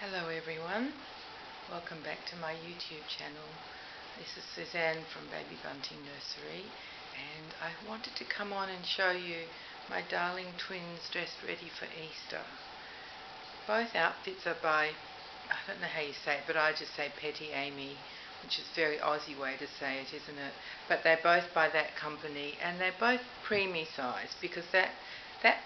Hello everyone, welcome back to my YouTube channel. This is Suzanne from Baby Bunting Nursery, and I wanted to come on and show you my darling twins dressed ready for Easter. Both outfits are by, I don't know how you say it, but I just say Petty Amy, which is a very Aussie way to say it, isn't it? But they're both by that company, and they're both preemie size, because that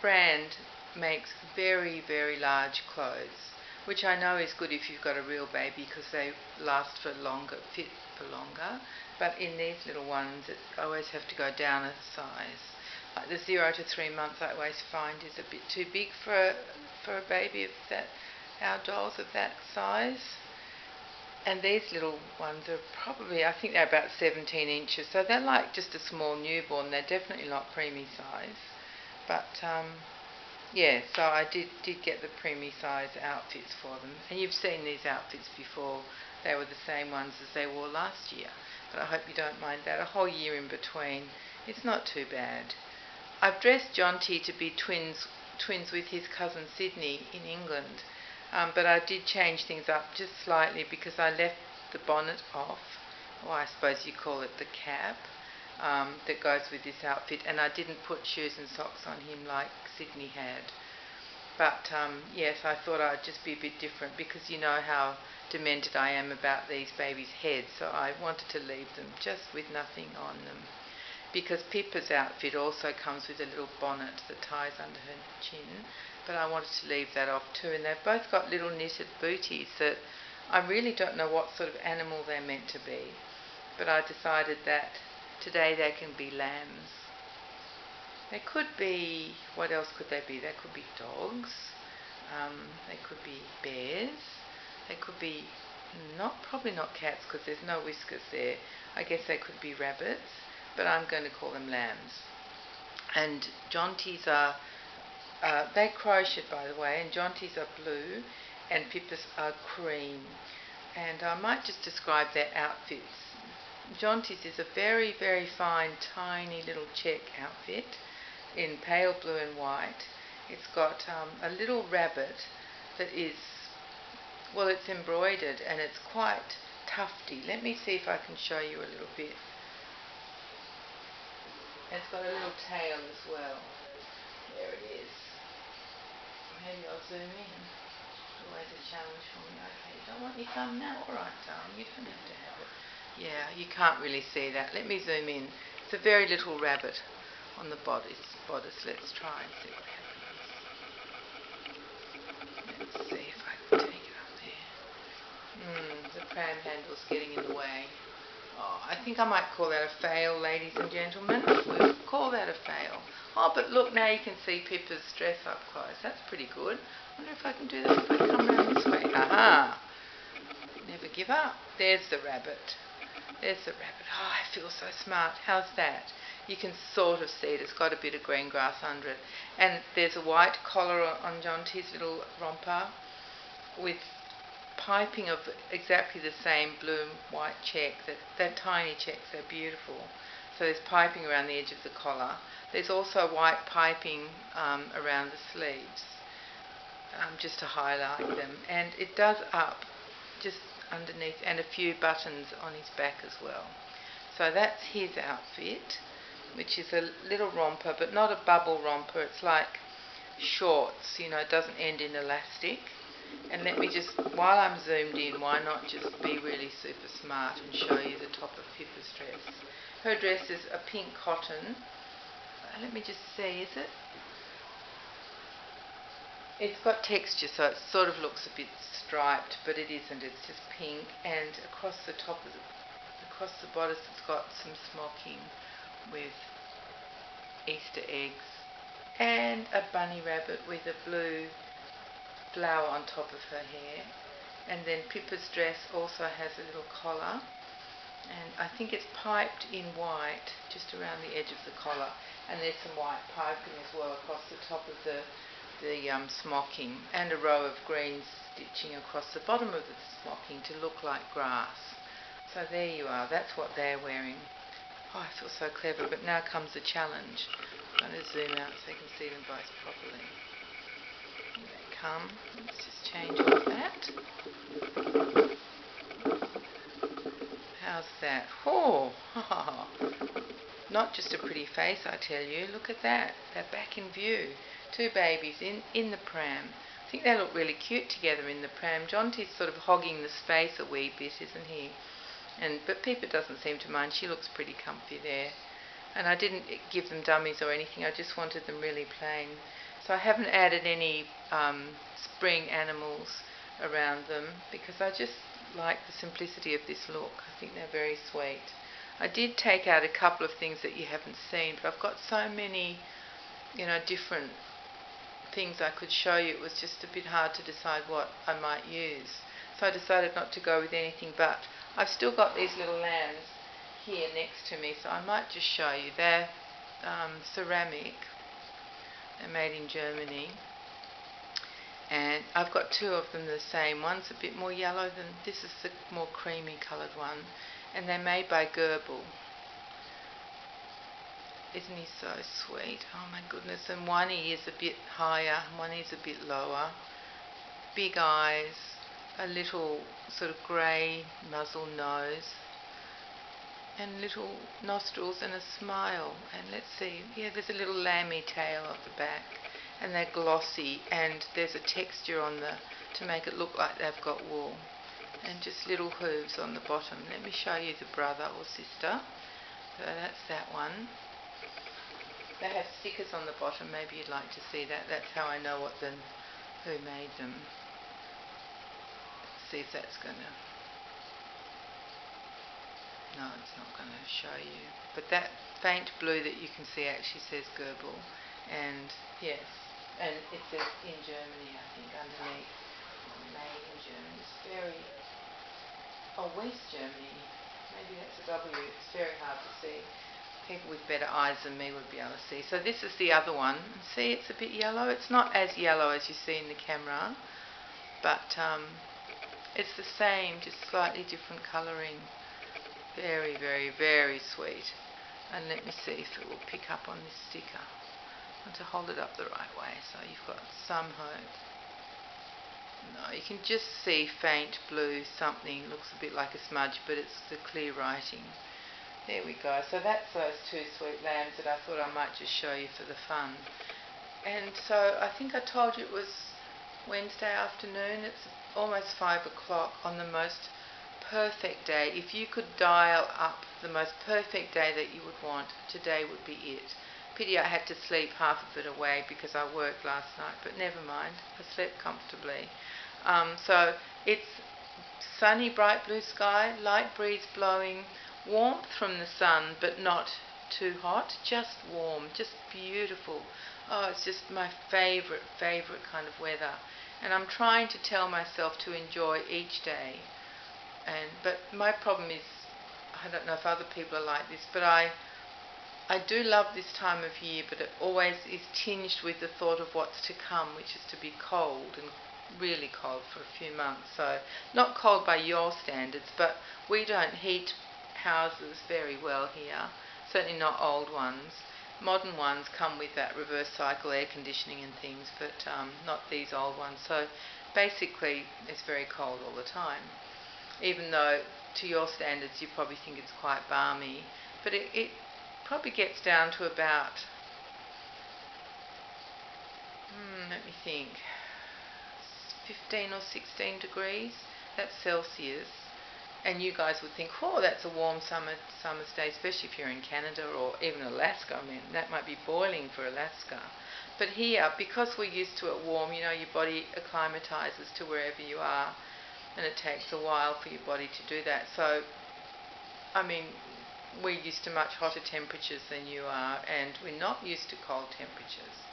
brand makes very, very large clothes, which I know is good if you've got a real baby because they last for longer, fit for longer. But in these little ones, I always have to go down a size. Like the 0 to 3 months, I always find is a bit too big for a baby of that, our dolls of that size. And these little ones are probably, I think they're about 17 inches, so they're like just a small newborn. They're definitely not preemie size, but yeah, so I did get the preemie size outfits for them. And you've seen these outfits before. They were the same ones as they wore last year. But I hope you don't mind that. A whole year in between. It's not too bad. I've dressed Jonty to be twins with his cousin Sidney in England. But I did change things up just slightly because I left the bonnet off. Or I suppose you call it the cap. That goes with this outfit, and I didn't put shoes and socks on him like Sidney had. But yes, I thought I'd just be a bit different because you know how demented I am about these babies' heads, so I wanted to leave them just with nothing on them. Because Pippa's outfit also comes with a little bonnet that ties under her chin, but I wanted to leave that off too. And they've both got little knitted booties that I really don't know what sort of animal they're meant to be, but I decided that today they can be lambs. They could be, what else could they be? They could be dogs. They could be bears. They could be, probably not cats because there's no whiskers there. I guess they could be rabbits, but I'm going to call them lambs. And Jonty's are, they're crocheted by the way, and Jonty's are blue and Pippa's are cream. And I might just describe their outfits. Jonty's is a very, very fine, tiny little check outfit in pale blue and white. It's got a little rabbit that is, well, it's embroidered and it's quite tufty. Let me see if I can show you a little bit. It's got a little tail as well. There it is. Maybe I'll zoom in. Always a challenge for me. Okay, you don't want your thumb now? Alright, darling, you don't have to have it. Yeah, you can't really see that. Let me zoom in. It's a very little rabbit on the bodice. Let's try and see what happens. Let's see if I can take it up there. The pram handle's getting in the way. Oh, I think I might call that a fail, ladies and gentlemen. We'll call that a fail. Oh, but look, now you can see Pippa's dress up close. That's pretty good. I wonder if I can do that if I come around this way. Aha! Never give up. There's the rabbit. There's the rabbit. Oh, I feel so smart. How's that? You can sort of see it. It's got a bit of green grass under it. And there's a white collar on Jonty's little romper with piping of exactly the same blue and white check. They're tiny checks. They're beautiful. So there's piping around the edge of the collar. There's also white piping around the sleeves just to highlight them. And it does up just underneath, and a few buttons on his back as well. So that's his outfit, which is a little romper, but not a bubble romper. It's like shorts, you know, it doesn't end in elastic. And let me just, while I'm zoomed in, why not just be really super smart and show you the top of Pippa's dress. Her dress is a pink cotton. Let me just see, is it? It's got texture, so it sort of looks a bit striped, but it isn't. It's just pink, and across the top of across the bodice, it's got some smocking with Easter eggs and a bunny rabbit with a blue flower on top of her hair. And then Pippa's dress also has a little collar, and I think it's piped in white just around the edge of the collar, and there's some white piping as well across the top of the smocking, and a row of green stitching across the bottom of the smocking to look like grass. So there you are, that's what they're wearing. Oh, I feel so clever, but now comes the challenge. I'm going to zoom out so you can see them both properly. Here they come. Let's just change off that. How's that? Oh, not just a pretty face, I tell you. Look at that. They're back in view. Two babies in the pram. I think they look really cute together in the pram. Jonty's sort of hogging the space a wee bit, isn't he? But Pippa doesn't seem to mind. She looks pretty comfy there. And I didn't give them dummies or anything. I just wanted them really plain. So I haven't added any spring animals around them because I just like the simplicity of this look. I think they're very sweet. I did take out a couple of things that you haven't seen, but I've got so many, different things I could show you. It was just a bit hard to decide what I might use. So I decided not to go with anything, but I've still got these little lambs here next to me, so I might just show you. They're ceramic. They're made in Germany. And I've got two of them the same. One's a bit more yellow than this is the more creamy coloured one. And they're made by Goebel. Isn't he so sweet? Oh my goodness. And one ear's a bit higher, one ear's a bit lower. Big eyes, a little sort of grey muzzle nose, and little nostrils and a smile. And let's see, yeah, there's a little lammy tail at the back. And they're glossy, and there's a texture on to make it look like they've got wool. And just little hooves on the bottom. Let me show you the brother or sister. So that's that one. They have stickers on the bottom. Maybe you'd like to see that. That's how I know who made them. Let's see if that's going to... No, it's not going to show you. But that faint blue that you can see actually says Goebel. And yes, and it says in Germany, I think, underneath. Made in Germany. It's very... Oh, West Germany. Maybe that's a W. It's very hard to see. People with better eyes than me would be able to see. So this is the other one. See, it's a bit yellow. It's not as yellow as you see in the camera, but it's the same, just slightly different colouring. Very, very, very sweet. And let me see if it will pick up on this sticker. I want to hold it up the right way so you've got some hope. No, you can just see faint blue something. Looks a bit like a smudge, but it's the clear writing. There we go. So that's those two sweet lambs that I thought I might just show you for the fun. And so I think I told you it was Wednesday afternoon. It's almost 5 o'clock on the most perfect day. If you could dial up the most perfect day that you would want, today would be it. Pity I had to sleep half of it away because I worked last night, but never mind. I slept comfortably. So it's sunny, bright blue sky, light breeze blowing, warmth from the sun, but not too hot, just warm, just beautiful. Oh, it's just my favourite kind of weather. And I'm trying to tell myself to enjoy each day. But my problem is, I don't know if other people are like this, but I do love this time of year, but it always is tinged with the thought of what's to come, which is to be cold, and really cold for a few months. So not cold by your standards, but we don't heat houses very well here, certainly not old ones. Modern ones come with that reverse cycle air conditioning and things, but not these old ones. So basically it's very cold all the time, even though to your standards you probably think it's quite balmy, but it probably gets down to about, let me think, 15 or 16 degrees. That's Celsius. And you guys would think, oh, that's a warm summer's day, especially if you're in Canada or even Alaska. I mean, that might be boiling for Alaska. But here, because we're used to it warm, your body acclimatizes to wherever you are, and it takes a while for your body to do that. So, I mean, we're used to much hotter temperatures than you are, and we're not used to cold temperatures.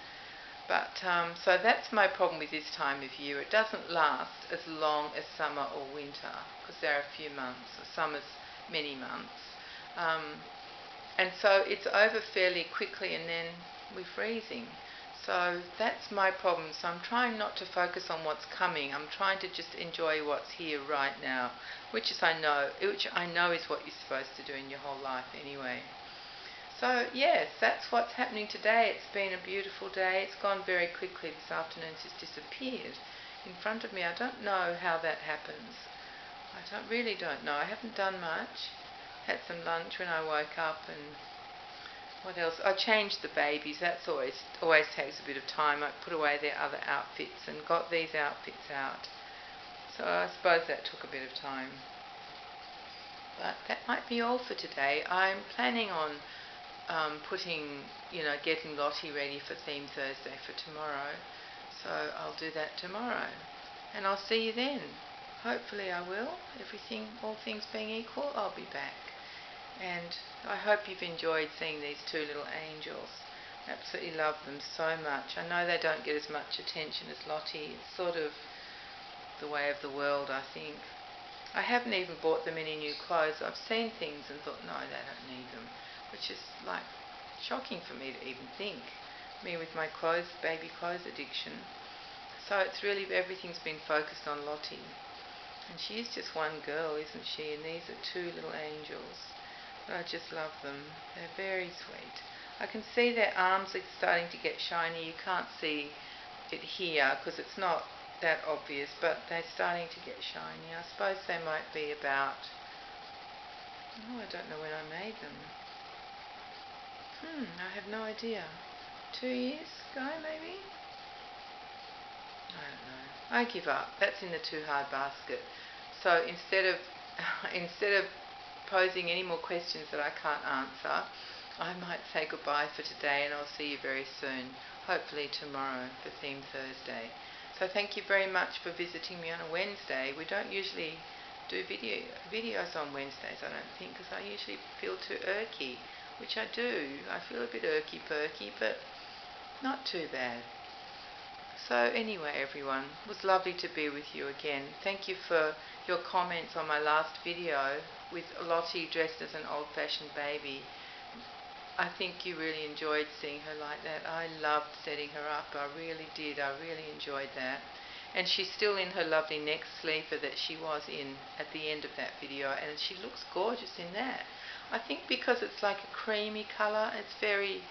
But so that's my problem with this time of year. It doesn't last as long as summer or winter because there are a few months. Summer's many months. And so it's over fairly quickly and then we're freezing. So that's my problem. So I'm trying not to focus on what's coming. I'm trying to just enjoy what's here right now, which I know is what you're supposed to do in your whole life anyway. So yes, that's what's happening today. It's been a beautiful day. It's gone very quickly. This afternoon's just disappeared in front of me. I don't know how that happens. Really don't know. I haven't done much. Had some lunch when I woke up, and what else? I changed the babies. That's always takes a bit of time. I put away their other outfits and got these outfits out. So I suppose that took a bit of time. But that might be all for today. I'm planning on getting Lottie ready for Theme Thursday for tomorrow. So I'll do that tomorrow. And I'll see you then. Hopefully I will. All things being equal, I'll be back. And I hope you've enjoyed seeing these two little angels. Absolutely love them so much. I know they don't get as much attention as Lottie. It's sort of the way of the world, I think. I haven't even bought them any new clothes. I've seen things and thought, no, they don't need them, which is like shocking for me to even think. Me with my baby clothes addiction. So it's really, everything's been focused on Lottie. And she is just one girl, isn't she? And these are two little angels. But I just love them. They're very sweet. I can see their arms are starting to get shiny. You can't see it here because it's not that obvious, but they're starting to get shiny. I suppose they might be about, I don't know when I made them. I have no idea. 2 years ago, maybe? I don't know. I give up. That's in the too hard basket. So instead of posing any more questions that I can't answer, I might say goodbye for today, and I'll see you very soon, hopefully tomorrow for Theme Thursday. So thank you very much for visiting me on a Wednesday. We don't usually do videos on Wednesdays, I don't think, because I usually feel too irky, which I do. I feel a bit irky-perky, but not too bad. So anyway, everyone, it was lovely to be with you again. Thank you for your comments on my last video with Lottie dressed as an old-fashioned baby. I think you really enjoyed seeing her like that. I loved setting her up. I really did. I really enjoyed that. And she's still in her lovely neck sleeper that she was in at the end of that video, and she looks gorgeous in that. I think because it's like a creamy colour, it's very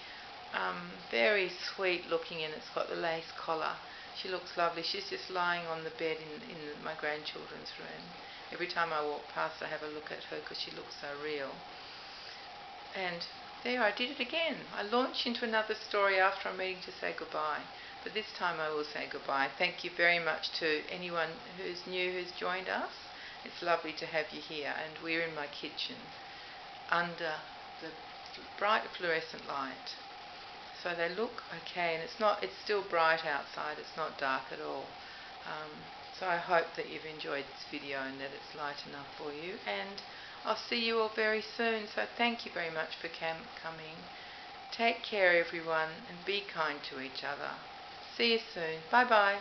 sweet looking, and it's got the lace collar. She looks lovely. She's just lying on the bed in my grandchildren's room. Every time I walk past I have a look at her because she looks so real. And there, I did it again. I launched into another story after I'm ready to say goodbye. But this time I will say goodbye. Thank you very much to anyone who's new who's joined us. It's lovely to have you here. And we're in my kitchen under the bright fluorescent light. So they look okay, and it's still bright outside. It's not dark at all. So I hope that you've enjoyed this video and that it's light enough for you. And I'll see you all very soon. So thank you very much for coming. Take care, everyone, and be kind to each other. See you soon. Bye-bye.